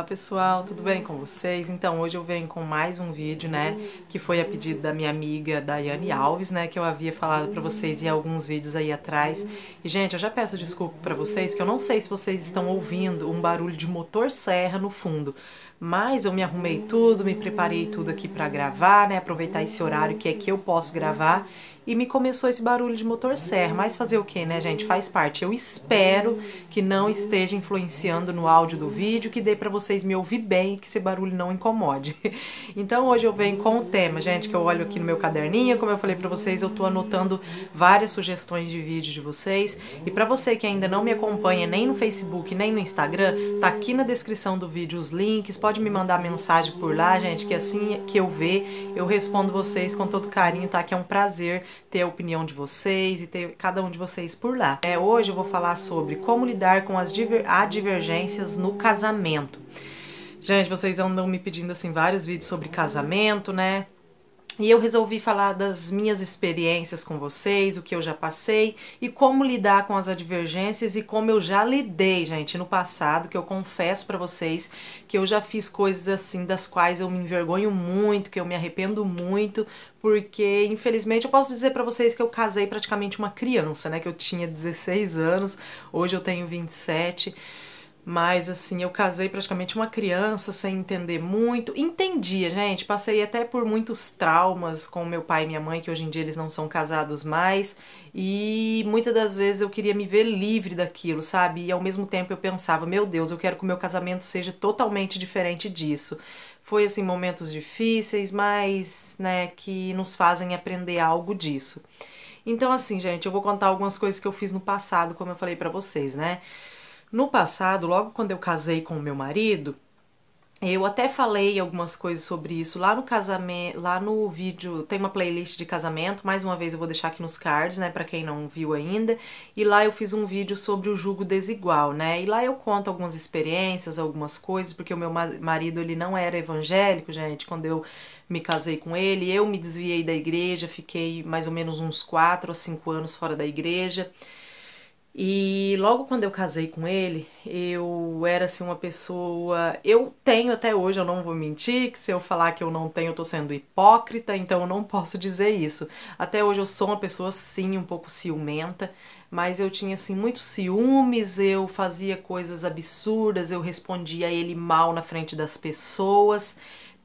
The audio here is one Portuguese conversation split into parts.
Olá pessoal, tudo bem com vocês? Então hoje eu venho com mais um vídeo, né, que foi a pedido da minha amiga Daiane Alves, né, que eu havia falado pra vocês em alguns vídeos aí atrás. E gente, eu já peço desculpa pra vocês, que eu não sei se vocês estão ouvindo um barulho de motor serra no fundo, mas eu me arrumei tudo, me preparei tudo aqui pra gravar, né, aproveitar esse horário que é que eu posso gravar. E me começou esse barulho de motor serra, mas fazer o que, né, gente? Faz parte. Eu espero que não esteja influenciando no áudio do vídeo, que dê pra vocês me ouvir bem e que esse barulho não incomode. Então hoje eu venho com o tema, gente, que eu olho aqui no meu caderninho, como eu falei pra vocês, eu tô anotando várias sugestões de vídeo de vocês. E pra você que ainda não me acompanha nem no Facebook, nem no Instagram, tá aqui na descrição do vídeo os links, pode me mandar mensagem por lá, gente, que assim que eu ver, eu respondo vocês com todo carinho, tá? Que é um prazer ter a opinião de vocês e ter cada um de vocês por lá. Hoje eu vou falar sobre como lidar com as advergências no casamento. Gente, vocês andam me pedindo assim vários vídeos sobre casamento, né? E eu resolvi falar das minhas experiências com vocês, o que eu já passei e como lidar com as advergências e como eu já lidei, gente, no passado, que eu confesso pra vocês que eu já fiz coisas assim das quais eu me envergonho muito, que eu me arrependo muito, porque infelizmente eu posso dizer pra vocês que eu casei praticamente uma criança, né, que eu tinha 16 anos, hoje eu tenho 27. Mas assim, eu casei praticamente uma criança sem entender muito. Entendia, gente, passei até por muitos traumas com meu pai e minha mãe, que hoje em dia eles não são casados mais. E muitas das vezes eu queria me ver livre daquilo, sabe? E ao mesmo tempo eu pensava, meu Deus, eu quero que o meu casamento seja totalmente diferente disso. Foi assim, momentos difíceis, mas, né, que nos fazem aprender algo disso. Então assim, gente, eu vou contar algumas coisas que eu fiz no passado, como eu falei pra vocês, né? No passado, logo quando eu casei com o meu marido, eu até falei algumas coisas sobre isso lá no casamento, lá no vídeo, tem uma playlist de casamento, mais uma vez eu vou deixar aqui nos cards, né, pra quem não viu ainda, e lá eu fiz um vídeo sobre o julgo desigual, né, e lá eu conto algumas experiências, algumas coisas, porque o meu marido, ele não era evangélico, gente, quando eu me casei com ele, eu me desviei da igreja, fiquei mais ou menos uns 4 ou 5 anos fora da igreja. E logo quando eu casei com ele, eu era assim uma pessoa, eu tenho até hoje, eu não vou mentir, que se eu falar que eu não tenho, eu tô sendo hipócrita, então eu não posso dizer isso. Até hoje eu sou uma pessoa sim, um pouco ciumenta, mas eu tinha assim muitos ciúmes, eu fazia coisas absurdas, eu respondia a ele mal na frente das pessoas.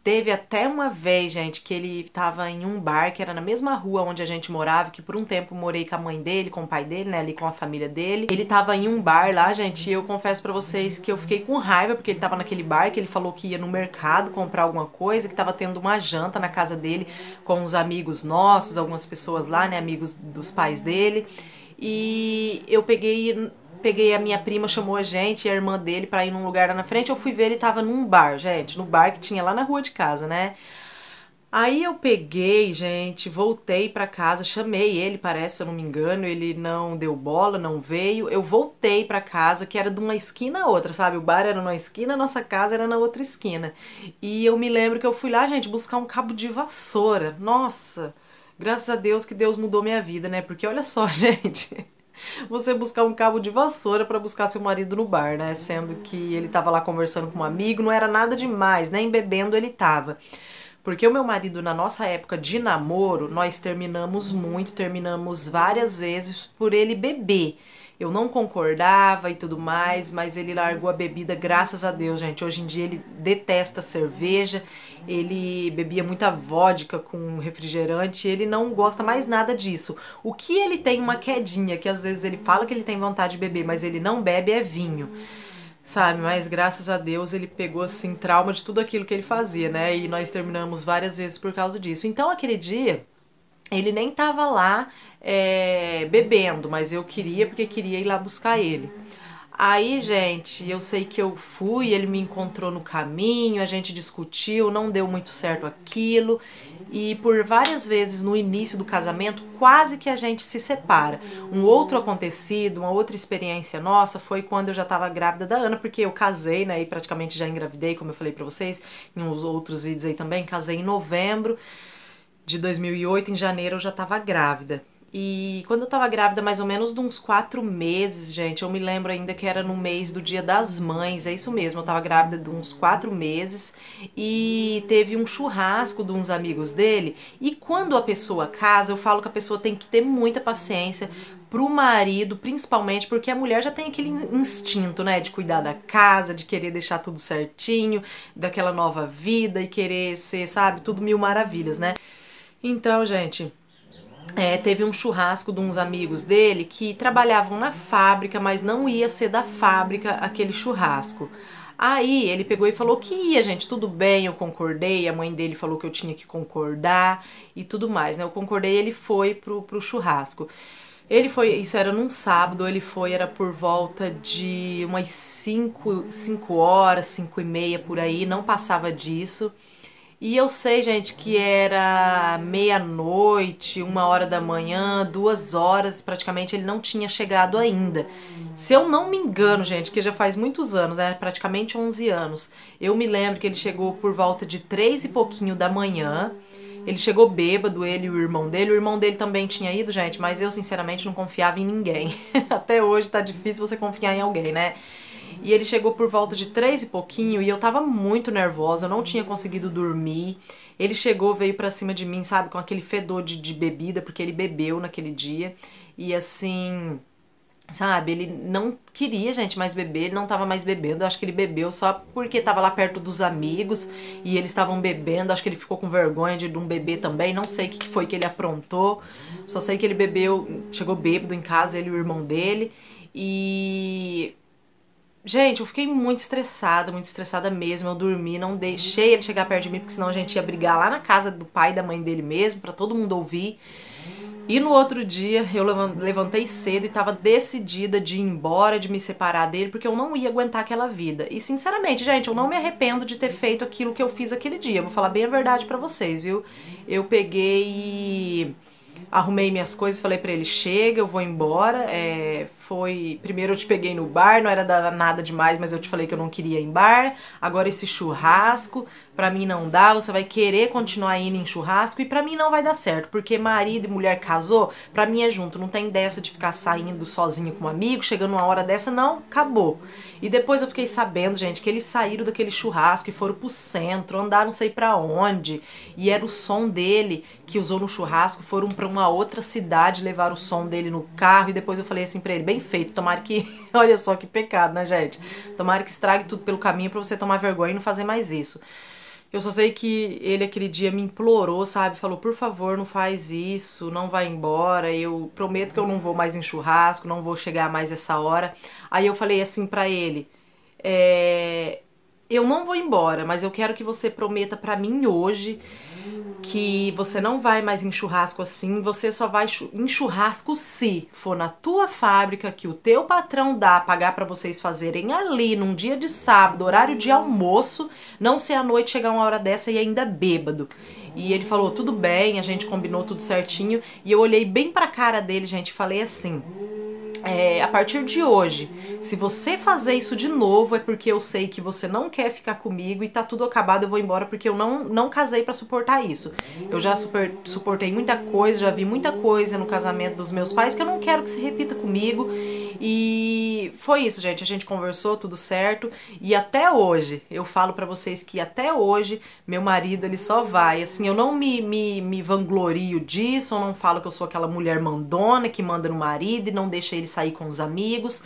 Teve até uma vez, gente, que ele tava em um bar, que era na mesma rua onde a gente morava, que por um tempo morei com a mãe dele, com o pai dele, né, ali com a família dele. Ele tava em um bar lá, gente, e eu confesso pra vocês que eu fiquei com raiva, porque ele tava naquele bar, que ele falou que ia no mercado comprar alguma coisa, que tava tendo uma janta na casa dele com uns amigos nossos, algumas pessoas lá, né, amigos dos pais dele. E eu peguei a minha prima, chamou a gente e a irmã dele pra ir num lugar lá na frente. Eu fui ver, ele tava num bar, gente, no bar que tinha lá na rua de casa, né? Aí eu peguei, gente, voltei pra casa, chamei ele, parece, se eu não me engano, ele não deu bola, não veio. Eu voltei pra casa, que era de uma esquina a outra, sabe? O bar era numa esquina, a nossa casa era na outra esquina. E eu me lembro que eu fui lá, gente, buscar um cabo de vassoura. Nossa, graças a Deus que Deus mudou minha vida, né? Porque olha só, gente, você buscar um cabo de vassoura pra buscar seu marido no bar, né? Sendo que ele tava lá conversando com um amigo, não era nada demais, nem bebendo ele tava. Porque o meu marido, na nossa época de namoro, nós terminamos muito, terminamos várias vezes por ele beber. Eu não concordava e tudo mais, mas ele largou a bebida, graças a Deus, gente. Hoje em dia ele detesta cerveja, ele bebia muita vodka com refrigerante, ele não gosta mais nada disso. O que ele tem uma quedinha, que às vezes ele fala que ele tem vontade de beber, mas ele não bebe, é vinho. Sabe, mas graças a Deus ele pegou assim trauma de tudo aquilo que ele fazia, né? E nós terminamos várias vezes por causa disso. Então aquele dia ele nem tava lá bebendo, mas eu queria porque queria ir lá buscar ele. Aí, gente, eu sei que eu fui, ele me encontrou no caminho, a gente discutiu, não deu muito certo aquilo. E por várias vezes no início do casamento, quase que a gente se separa. Um outro acontecido, uma outra experiência nossa foi quando eu já estava grávida da Ana, porque eu casei, né, e praticamente já engravidei, como eu falei pra vocês, em uns outros vídeos aí também, casei em novembro de 2008, em janeiro eu já estava grávida. E quando eu tava grávida, mais ou menos de uns 4 meses, gente, eu me lembro ainda que era no mês do Dia das Mães, é isso mesmo, eu tava grávida de uns 4 meses e teve um churrasco de uns amigos dele. E quando a pessoa casa, eu falo que a pessoa tem que ter muita paciência pro marido, principalmente porque a mulher já tem aquele instinto, né, de cuidar da casa, de querer deixar tudo certinho, daquela nova vida e querer ser, sabe, tudo mil maravilhas, né? Então, gente, teve um churrasco de uns amigos dele que trabalhavam na fábrica, mas não ia ser da fábrica aquele churrasco. Aí ele pegou e falou que ia, gente, tudo bem, eu concordei, a mãe dele falou que eu tinha que concordar e tudo mais, né? Eu concordei, ele foi pro churrasco. Ele foi, isso era num sábado, ele foi, era por volta de umas 5 horas, 5 e meia por aí, não passava disso. E eu sei, gente, que era meia-noite, 1 hora da manhã, 2 horas, praticamente ele não tinha chegado ainda. Se eu não me engano, gente, que já faz muitos anos, né, praticamente 11 anos, eu me lembro que ele chegou por volta de 3 e pouquinho da manhã. Ele chegou bêbado, ele e o irmão dele. O irmão dele também tinha ido, gente, mas eu sinceramente não confiava em ninguém. Até hoje tá difícil você confiar em alguém, né? E ele chegou por volta de 3 e pouquinho e eu tava muito nervosa, eu não tinha conseguido dormir. Ele chegou, veio pra cima de mim, sabe, com aquele fedor de bebida, porque ele bebeu naquele dia. E assim, sabe, ele não queria, gente, mais beber, ele não tava mais bebendo. Eu acho que ele bebeu só porque tava lá perto dos amigos e eles estavam bebendo. Acho que ele ficou com vergonha de não beber também. Não sei o que foi que ele aprontou. Só sei que ele bebeu, chegou bêbado em casa, ele e o irmão dele. E gente, eu fiquei muito estressada mesmo. Eu dormi, não deixei ele chegar perto de mim, porque senão a gente ia brigar lá na casa do pai e da mãe dele mesmo, pra todo mundo ouvir. E no outro dia eu levantei cedo e tava decidida de ir embora, de me separar dele, porque eu não ia aguentar aquela vida. E sinceramente, gente, eu não me arrependo de ter feito aquilo que eu fiz aquele dia. Eu vou falar bem a verdade pra vocês, viu? Eu peguei e arrumei minhas coisas, falei pra ele, chega, eu vou embora. Primeiro eu te peguei no bar, não era nada demais, mas eu te falei que eu não queria ir em bar. Agora esse churrasco, pra mim não dá, você vai querer continuar indo em churrasco e pra mim não vai dar certo, porque marido e mulher casou, pra mim é junto, não tem dessa de ficar saindo sozinho com um amigo, chegando uma hora dessa, não, acabou. E depois eu fiquei sabendo, gente, que eles saíram daquele churrasco e foram pro centro, andaram não sei pra onde, e era o som dele que usou no churrasco, foram pra uma outra cidade, levaram o som dele no carro, e depois eu falei assim pra ele, bem feito, tomara que, olha só que pecado, né, gente? Tomara que estrague tudo pelo caminho pra você tomar vergonha e não fazer mais isso. Eu só sei que ele aquele dia me implorou, sabe? Falou, por favor, não faz isso, não vai embora, eu prometo que eu não vou mais em churrasco, não vou chegar mais essa hora. Aí eu falei assim pra ele, eu não vou embora, mas eu quero que você prometa pra mim hoje que você não vai mais em churrasco assim, você só vai em churrasco se for na tua fábrica, que o teu patrão dá pagar pra vocês fazerem ali num dia de sábado, horário de almoço, não ser à noite chegar uma hora dessa e ainda bêbado. E ele falou, tudo bem, a gente combinou tudo certinho, e eu olhei bem pra cara dele, gente, e falei assim, a partir de hoje, se você fazer isso de novo, é porque eu sei que você não quer ficar comigo e tá tudo acabado, eu vou embora porque eu não casei pra suportar isso. Eu já suportei muita coisa, já vi muita coisa no casamento dos meus pais que eu não quero que se repita comigo. E foi isso, gente. A gente conversou, tudo certo. E até hoje, eu falo pra vocês que até hoje, meu marido, ele só vai. Assim, eu não me vanglorio disso, eu não falo que eu sou aquela mulher mandona que manda no marido e não deixa ele sair com os amigos.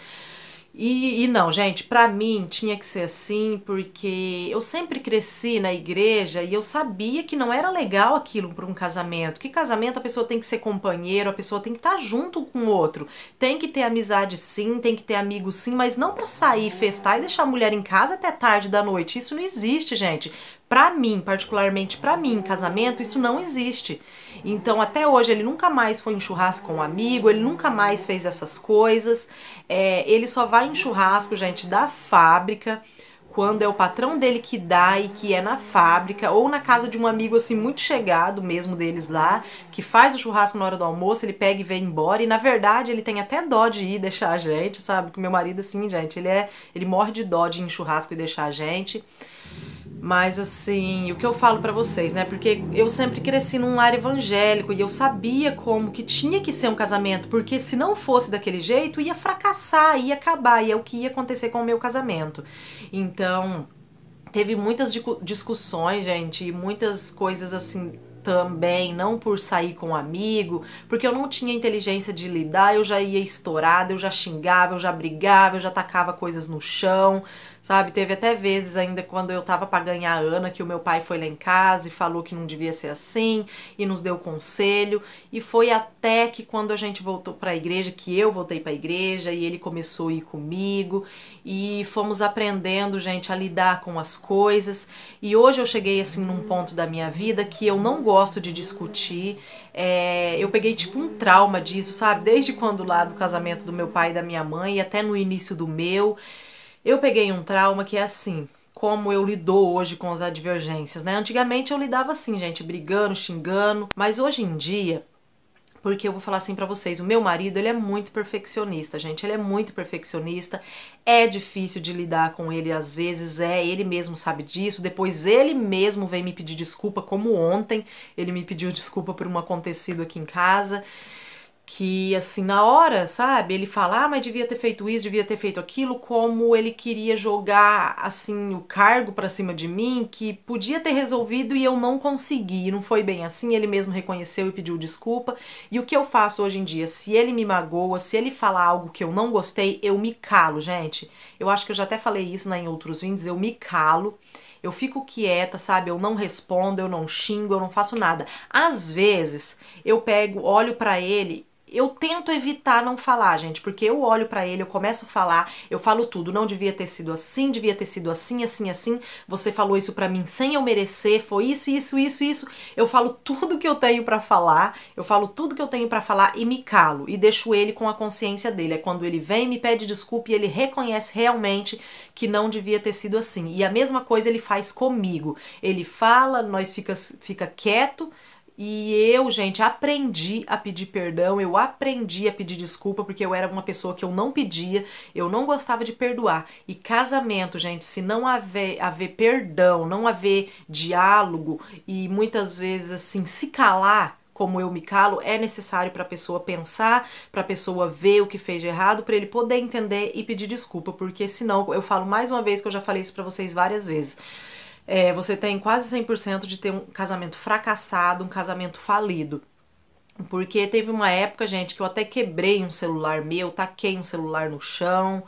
E não, gente, pra mim tinha que ser assim, porque eu sempre cresci na igreja e eu sabia que não era legal aquilo para um casamento. Que casamento a pessoa tem que ser companheiro, a pessoa tem que estar junto com o outro. Tem que ter amizade sim, tem que ter amigos sim, mas não pra sair, festar e deixar a mulher em casa até tarde da noite. Isso não existe, gente. Pra mim, particularmente pra mim, em casamento, isso não existe. Então, até hoje, ele nunca mais foi em churrasco com um amigo, ele nunca mais fez essas coisas. Ele só vai em churrasco, gente, da fábrica, quando é o patrão dele que dá e que é na fábrica, ou na casa de um amigo, assim, muito chegado mesmo deles lá, que faz o churrasco na hora do almoço, ele pega e vem embora. E, na verdade, ele tem até dó de ir deixar a gente, sabe? Que meu marido, assim, gente, ele morre de dó de ir em churrasco e deixar a gente. Mas assim, o que eu falo pra vocês, né? Porque eu sempre cresci num lar evangélico e eu sabia como que tinha que ser um casamento, porque se não fosse daquele jeito, ia fracassar, ia acabar, e é o que ia acontecer com o meu casamento. Então, teve muitas discussões, gente, e muitas coisas assim também, não por sair com um amigo, porque eu não tinha inteligência de lidar, eu já ia estourada, eu já xingava, eu já brigava, eu já tacava coisas no chão, sabe? Teve até vezes ainda quando eu tava pra ganhar a Ana que o meu pai foi lá em casa e falou que não devia ser assim e nos deu conselho, e foi até que quando a gente voltou pra igreja, que eu voltei pra igreja e ele começou a ir comigo e fomos aprendendo, gente, a lidar com as coisas. E hoje eu cheguei assim num ponto da minha vida que eu não gosto de discutir. Eu peguei tipo um trauma disso, sabe? Desde quando lá do casamento do meu pai e da minha mãe, e até no início do meu, eu peguei um trauma que é assim. Como eu lido hoje com as advergências, né? Antigamente eu lidava assim, gente, brigando, xingando, mas hoje em dia porque eu vou falar assim pra vocês, o meu marido, ele é muito perfeccionista, gente, ele é muito perfeccionista, é difícil de lidar com ele às vezes, ele mesmo sabe disso, depois ele mesmo vem me pedir desculpa, como ontem, ele me pediu desculpa por um acontecido aqui em casa, que assim, na hora, sabe, ele fala, mas devia ter feito isso, devia ter feito aquilo, como ele queria jogar, assim, o cargo pra cima de mim, que podia ter resolvido e eu não consegui, não foi bem assim, ele mesmo reconheceu e pediu desculpa, e o que eu faço hoje em dia, se ele me magoa, se ele falar algo que eu não gostei, eu me calo, gente, eu acho que eu já até falei isso, né, em outros vídeos, eu me calo, eu fico quieta, sabe? Eu não respondo, eu não xingo, eu não faço nada. Às vezes, eu pego, olho pra ele, eu tento evitar não falar, gente, porque eu olho pra ele, eu começo a falar, eu falo tudo, não devia ter sido assim, devia ter sido assim, assim, assim, você falou isso pra mim sem eu merecer, foi isso, isso, isso, isso. Eu falo tudo que eu tenho pra falar, eu falo tudo que eu tenho pra falar e me calo e deixo ele com a consciência dele. É quando ele vem, me pede desculpa e ele reconhece realmente que não devia ter sido assim. E a mesma coisa ele faz comigo. Ele fala, nós fica quieto, e eu, gente, aprendi a pedir perdão, eu aprendi a pedir desculpa, porque eu era uma pessoa que eu não pedia, eu não gostava de perdoar. E casamento, gente, se não haver perdão, não haver diálogo e muitas vezes assim se calar, como eu me calo, é necessário para a pessoa pensar, para a pessoa ver o que fez de errado, para ele poder entender e pedir desculpa, porque senão, eu falo mais uma vez que eu já falei isso para vocês várias vezes. Você tem quase 100% de ter um casamento fracassado, um casamento falido. Porque teve uma época, gente, que eu até quebrei um celular meu, taquei um celular no chão.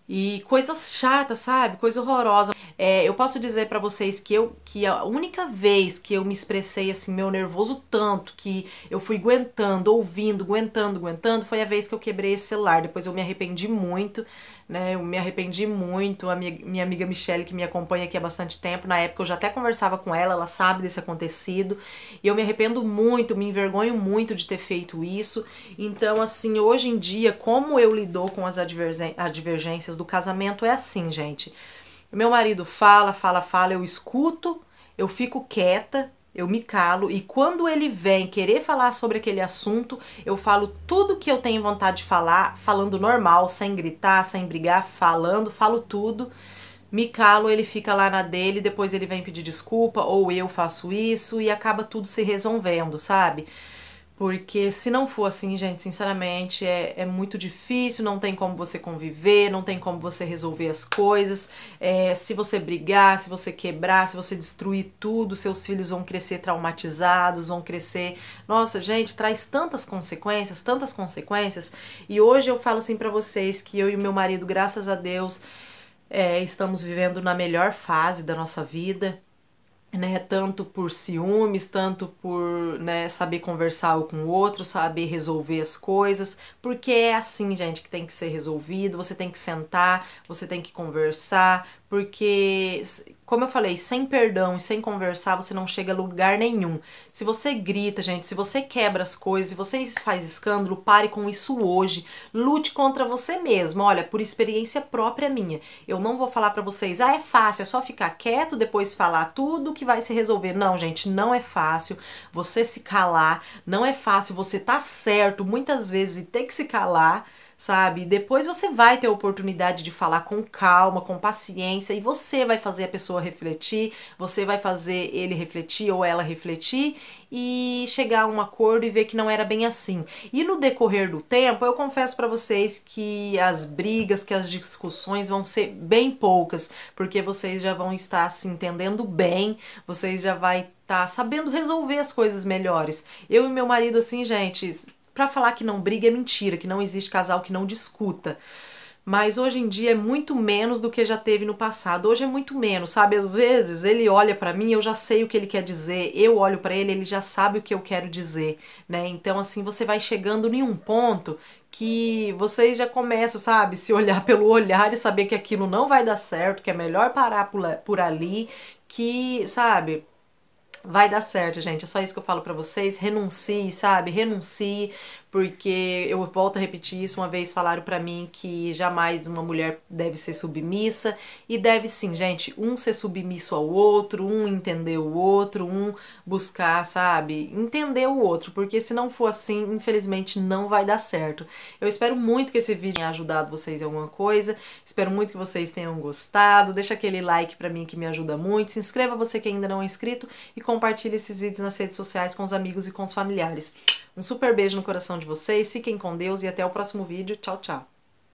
E coisas chatas, sabe? Coisa horrorosa. Eu posso dizer pra vocês que a única vez que eu me expressei assim, meu nervoso tanto, que eu fui aguentando, ouvindo, aguentando, aguentando, foi a vez que eu quebrei esse celular. Depois eu me arrependi muito, né? Eu me arrependi muito. A minha amiga Michelle, que me acompanha aqui há bastante tempo, na época eu já até conversava com ela, ela sabe desse acontecido. E eu me arrependo muito, me envergonho muito de ter feito isso. Então, assim, hoje em dia, como eu lido com as advergências do casamento é assim, gente. Meu marido fala, fala, fala, eu escuto, eu fico quieta, eu me calo e quando ele vem querer falar sobre aquele assunto, eu falo tudo que eu tenho vontade de falar, falando normal, sem gritar, sem brigar, falando, falo tudo. Me calo, ele fica lá na dele, depois ele vem pedir desculpa ou eu faço isso e acaba tudo se resolvendo, sabe? Porque se não for assim, gente, sinceramente, é muito difícil, não tem como você conviver, não tem como você resolver as coisas. Se você brigar, se você quebrar, se você destruir tudo, seus filhos vão crescer traumatizados, vão crescer. Nossa, gente, traz tantas consequências, tantas consequências. E hoje eu falo assim pra vocês que eu e o meu marido, graças a Deus, estamos vivendo na melhor fase da nossa vida, né, tanto por ciúmes, tanto por, né, saber conversar um com o outro, saber resolver as coisas, porque é assim, gente, que tem que ser resolvido, você tem que sentar, você tem que conversar, porque, como eu falei, sem perdão e sem conversar, você não chega a lugar nenhum. Se você grita, gente, se você quebra as coisas, se você faz escândalo, pare com isso hoje, lute contra você mesmo, olha, por experiência própria minha, eu não vou falar pra vocês, é fácil, é só ficar quieto, depois falar tudo que vai se resolver. Não, gente, não é fácil você se calar, não é fácil você tá certo muitas vezes e ter que se calar, sabe? Depois você vai ter a oportunidade de falar com calma, com paciência, e você vai fazer a pessoa refletir, você vai fazer ele refletir ou ela refletir e chegar a um acordo e ver que não era bem assim. E no decorrer do tempo, eu confesso pra vocês que as brigas, que as discussões vão ser bem poucas, porque vocês já vão estar se entendendo bem, vocês já vai estar sabendo resolver as coisas melhores. Eu e meu marido, assim, gente, pra falar que não briga é mentira, que não existe casal que não discuta. Mas hoje em dia é muito menos do que já teve no passado. Hoje é muito menos, sabe? Às vezes ele olha pra mim, eu já sei o que ele quer dizer. Eu olho pra ele, ele já sabe o que eu quero dizer, né? Então assim, você vai chegando em um ponto que você já começa, sabe, se olhar pelo olhar e saber que aquilo não vai dar certo, que é melhor parar por ali, que, sabe, vai dar certo, gente. É só isso que eu falo pra vocês. Renuncie, sabe? Renuncie, porque eu volto a repetir isso. Uma vez falaram pra mim que jamais uma mulher deve ser submissa. E deve sim, gente. Um ser submisso ao outro, um entender o outro, um buscar, sabe? Entender o outro. Porque se não for assim, infelizmente não vai dar certo. Eu espero muito que esse vídeo tenha ajudado vocês em alguma coisa. Espero muito que vocês tenham gostado. Deixa aquele like pra mim que me ajuda muito. Se inscreva você que ainda não é inscrito e compartilhe esses vídeos nas redes sociais com os amigos e com os familiares. Um super beijo no coração de vocês, fiquem com Deus e até o próximo vídeo. Tchau, tchau!